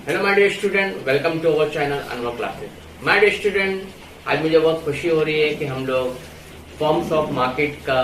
Hello my dear student, welcome to our channel Anwar classes. My dear student, आज मुझे बहुत खुशी हो रही है कि हम लोग फॉर्म्स ऑफ मार्केट का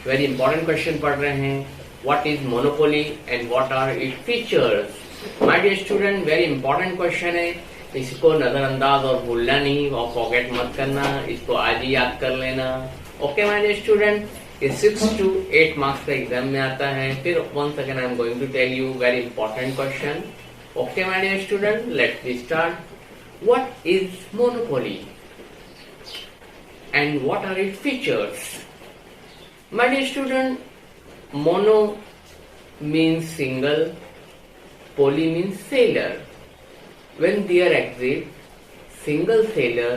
वेरी इंपॉर्टेंट क्वेश्चन पढ़ रहे हैं। What is monopoly and what are it features. My dear student, very important question है, इसको नजरअंदाज और भूलना नहीं और फॉरगेट मत करना, इसको आज ही याद कर लेना। ओके माय डियर स्टूडेंट, ये 6 to 8 मार्क्स का एग्जाम में आता है। फिर one second I am going to tell you very important question. Okay, my dear student, let's start. What is monopoly and what are its features? My dear student, mono means single, poly means seller. When there exists single seller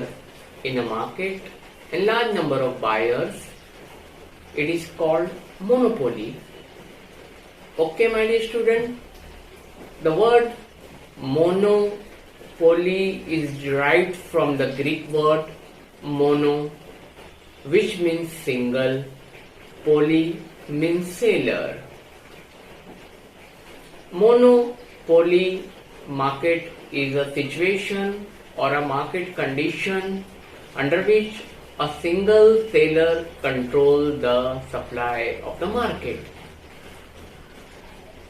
in a market and large number of buyers, it is called monopoly. Okay, my dear student, the word monopoly is derived from the Greek word mono, which means single, poly means seller. Monopoly market is a situation or a market condition under which a single seller controls the supply of the market.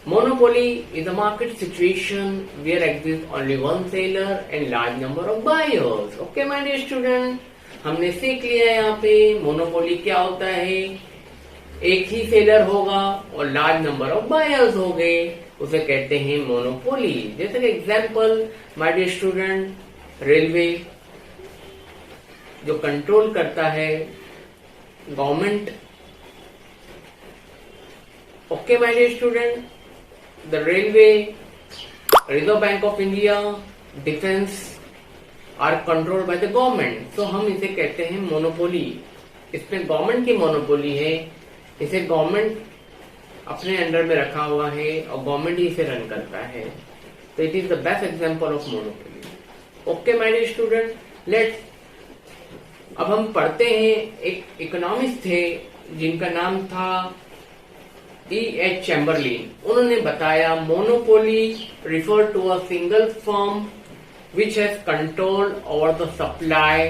Monopoly is a market situation where exists only one seller and large number of buyers. Okay, my dear student, हमने सीख लिया है यहाँ पे monopoly क्या होता है। एक ही सेलर होगा और लार्ज नंबर ऑफ बायर्स हो गए, उसे कहते हैं मोनोपोली। जैसे कि example, my dear student, railway जो कंट्रोल करता है government. Okay my dear student, the railway, Reserve Bank of India, defense are controlled by the government. तो हम इसे कहते हैं मोनोपोली। इसमें गवर्नमेंट की मोनोपोली है, इसे गवर्नमेंट अपने अंडर में रखा हुआ है और गवर्नमेंट ही इसे रन करता है। तो it is the best example of monopoly. Okay my dear student, let's अब हम पढ़ते हैं। एक इकोनॉमिस्ट थे जिनका नाम था E.H. चैम्बरलिन। उन्होंने बताया monopoly refer to a single firm which has control over the supply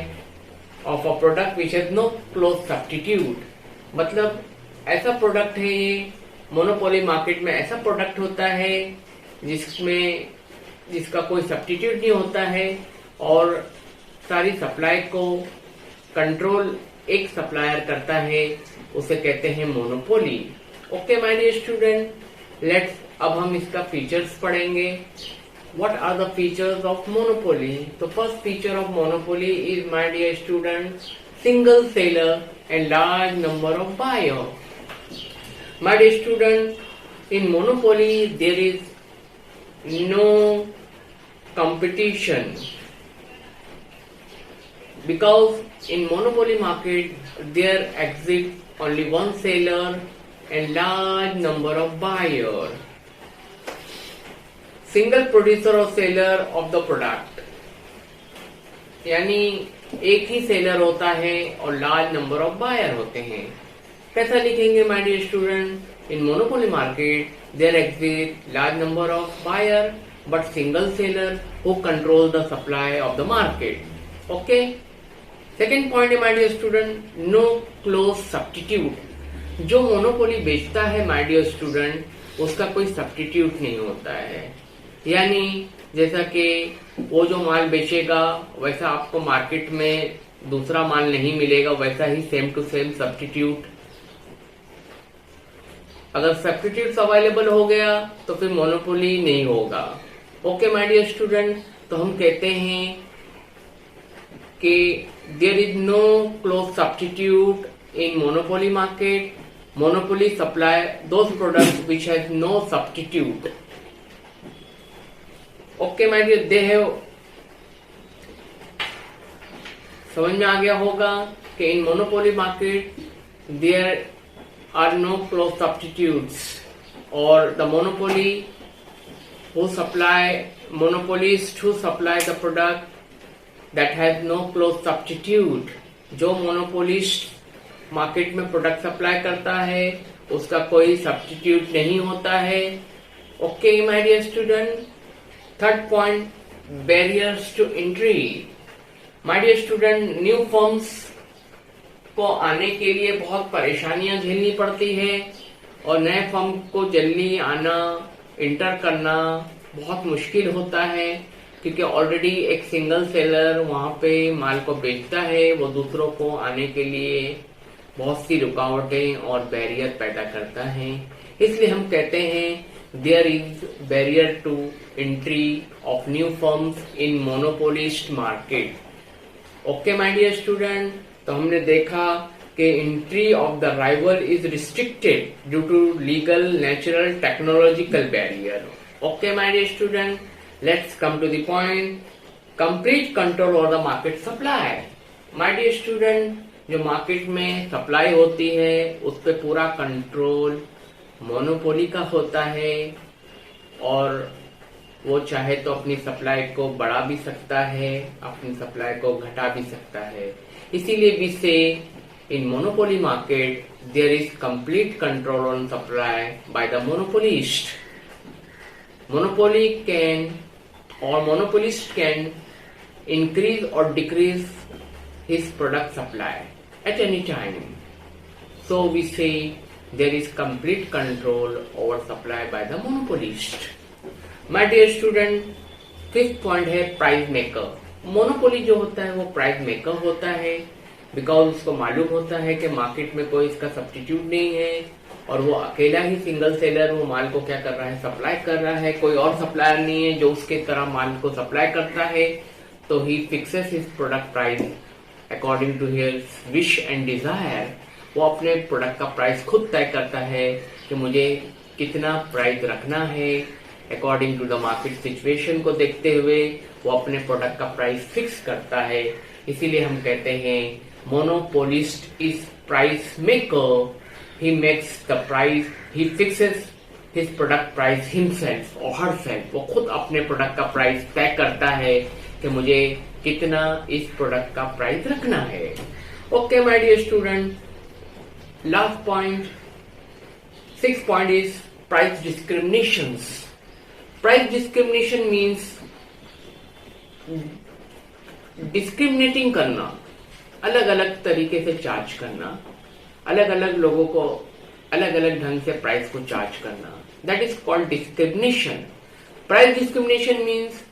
of a product which has no close substitute. मतलब ऐसा प्रोडक्ट है ये, मोनोपोली मार्केट में ऐसा प्रोडक्ट होता है जिसका कोई सब्स्टिट्यूट नहीं होता है और सारी सप्लाई को कंट्रोल एक सप्लायर करता है, उसे कहते हैं monopoly. Okay my dear student, let's अब हम इसका फीचर्स पढ़ेंगे। What are the features of monopoly? तो first feature of monopoly is, my dear student, single seller and large number of buyer. My dear student, in monopoly there is no competition because in monopoly market there exists only one seller and large number of buyers. Single producer or seller of the product, यानी एक ही seller होता है और large number of buyer होते हैं। कैसा लिखेंगे my dear student? In monopoly market there exist large number of buyer but single seller who control the supply of the market. Okay, second point है my dear student, no close substitute. जो monopoly बेचता है my dear student, उसका कोई substitute नहीं होता है। यानी जैसा कि वो जो माल बेचेगा वैसा आपको मार्केट में दूसरा माल नहीं मिलेगा, वैसा ही सेम टू सेम सब्स्टिट्यूट। अगर सब्स्टिट्यूट अवेलेबल हो गया तो फिर मोनोपोली नहीं होगा। ओके माय डियर स्टूडेंट, तो हम कहते हैं कि there is no close substitute in monopoly market. Monopoly supply those products which has no substitute. Okay my dear, they have, समझ में आ गया होगा कि in monopoly market there are no close substitutes, or the monopolist who supply the product that has no close substitute। जो monopolist market में product supply करता है उसका कोई सब्स्टिट्यूट नहीं होता है। Okay my dear student, Third point, barriers to entry. My dear student, new firms को आने के लिए बहुत परेशानियां झेलनी पड़ती है और नए फर्म को जल्दी आना, इंटर करना बहुत मुश्किल होता है, क्योंकि ऑलरेडी एक सिंगल सेलर वहां पे माल को बेचता है, वो दूसरों को आने के लिए बहुत सी रुकावटें और बैरियर पैदा करता है। इसलिए हम कहते हैं there is barrier to entry of new firms in monopolist market. Okay my dear student, तो हमने देखा कि entry of the rival is restricted due to legal, natural, technological barrier. Okay my dear student, let's come to the point, complete control over the market supply. My dear student, जो market में supply होती है उस पर पूरा control monopoly का होता है और वो चाहे तो अपनी सप्लाई को बढ़ा भी सकता है, अपनी सप्लाई को घटा भी सकता है। इसीलिए भी से in monopoly market there is complete control on supply by the monopolist. Monopoly can और मोनोपोलिस्ट कैन इंक्रीज और decrease his product supply at any time. So we say there is complete control over supply by the monopolist. My dear student, fifth point है price maker. Monopoly जो होता है वो price maker होता है, because उसको मालूम होता है कि मार्केट में कोई इसका सब्स्टिट्यूट नहीं है और वो अकेला ही सिंगल सेलर वो माल को क्या कर रहा है, सप्लाई कर रहा है। कोई और सप्लायर नहीं है जो उसके तरह माल को सप्लाई करता है, तो ही fixes his product price according to his wish and desire. वो अपने प्रोडक्ट का प्राइस खुद तय करता है कि मुझे कितना प्राइस रखना है। According to the market situation को देखते हुए वो अपने प्रोडक्ट का प्राइस फिक्स करता है। इसीलिए हम कहते हैं monopolist is price maker. He makes the price, he fixes his product price himself और हरसेल्फ। वो खुद अपने प्रोडक्ट का प्राइस तय करता है कि मुझे कितना इस प्रोडक्ट का प्राइस रखना है। Okay my dear student, last point, sixth point is price discriminations. Price discrimination means discriminating करना, अलग अलग तरीके से चार्ज करना, अलग अलग लोगों को अलग अलग ढंग से प्राइस को चार्ज करना, that is called discrimination. Price discrimination means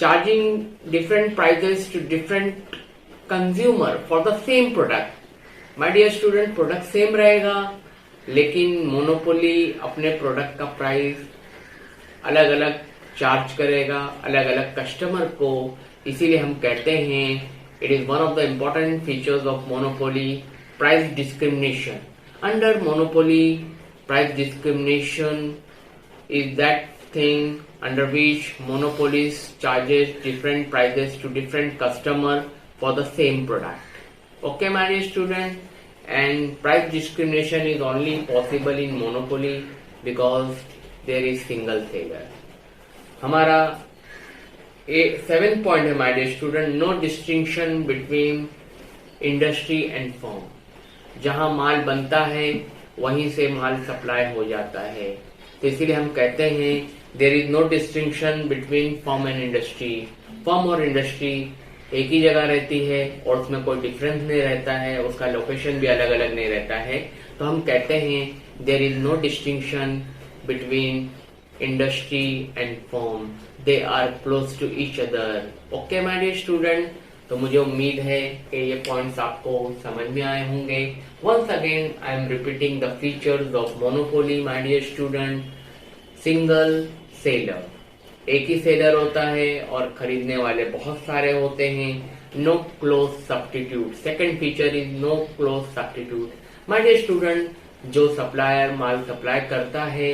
charging different prices to different consumer for the same product. My dear student, product same रहेगा लेकिन मोनोपोली अपने प्रोडक्ट का प्राइस अलग अलग चार्ज करेगा अलग अलग कस्टमर को। इसीलिए हम कहते हैं it is one of the important features of monopoly, price discrimination. Under monopoly, price discrimination is that thing under which monopolist charges different prices to different customer for the same product. Okay, my dear student, and price discrimination is only possible in monopoly because there is single seller. हमारा 7th point है my dear student, no distinction between industry and firm. जहाँ माल बनता है वहीं से माल supply हो जाता है, तो इसीलिए हम कहते हैं there is no distinction between firm and industry. Firm और इंडस्ट्री एक ही जगह रहती है और उसमें कोई डिफरेंस नहीं रहता है, उसका लोकेशन भी अलग अलग नहीं रहता है। तो हम कहते हैं there is no distinction between industry and firm, they are close to each other. Okay my dear student, तो मुझे उम्मीद है कि ये पॉइंट्स आपको समझ में आए होंगे। Once again I am repeating the features of monopoly my dear student. Single seller, एक ही सेलर होता है और खरीदने वाले बहुत सारे होते हैं। No close substitute, second feature is no close substitute. My dear student, जो सप्लायर माल सप्लाई करता है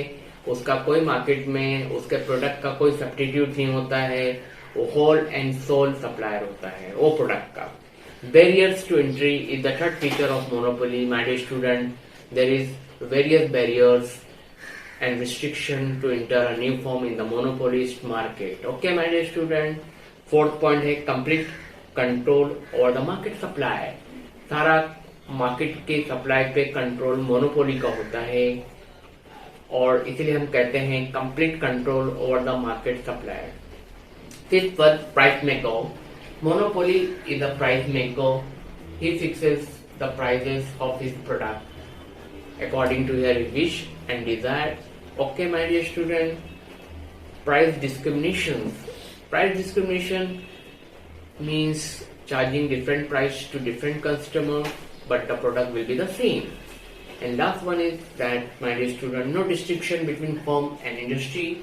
उसका कोई मार्केट में उसके प्रोडक्ट का कोई सब्स्टिट्यूट नहीं होता है, वो होल एंड सोल सप्लायर होता है वो प्रोडक्ट का। Barriers to entry is the third feature of monopoly my dear student. There is various barriers and restriction to enter a new firm in the monopolist market. Okay my dear student, fourth point है complete control over the market supply. सारा market के supply पे control monopoly का होता है। और इसीलिए हम कहते हैं complete control over the market supplier. Fifth one, price maker. Monopoly is a price maker. He fixes the prices of his product according to their wish and desire. Okay, my dear student. Price discrimination. Price discrimination means charging different price to different customer, but the product will be the same. And last one is that, my dear student, no distinction between firm and industry.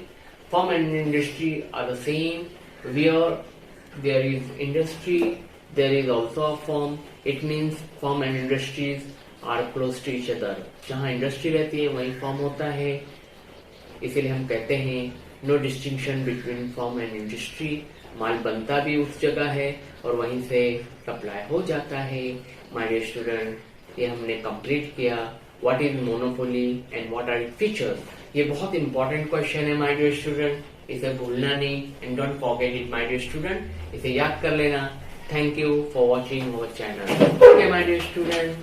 Firm and industry are the same. Where there is industry, there is also a firm. It means firm and industries are close to each other. जहाँ industry रहती है वहीं firm होता है, इसीलिए हम कहते हैं no distinction between firm and industry. माल बनता भी उस जगह है और वहीं से सप्लाई हो जाता है. माय डियर स्टूडेंट, ये हमने कंप्लीट किया. What is monopoly and what are its features. ये बहुत इंपॉर्टेंट क्वेश्चन है माय डियर स्टूडेंट, इसे भूलना नहीं. And don't forget it my dear student, इसे याद कर लेना. Thank you for watching our channel. Okay my dear student.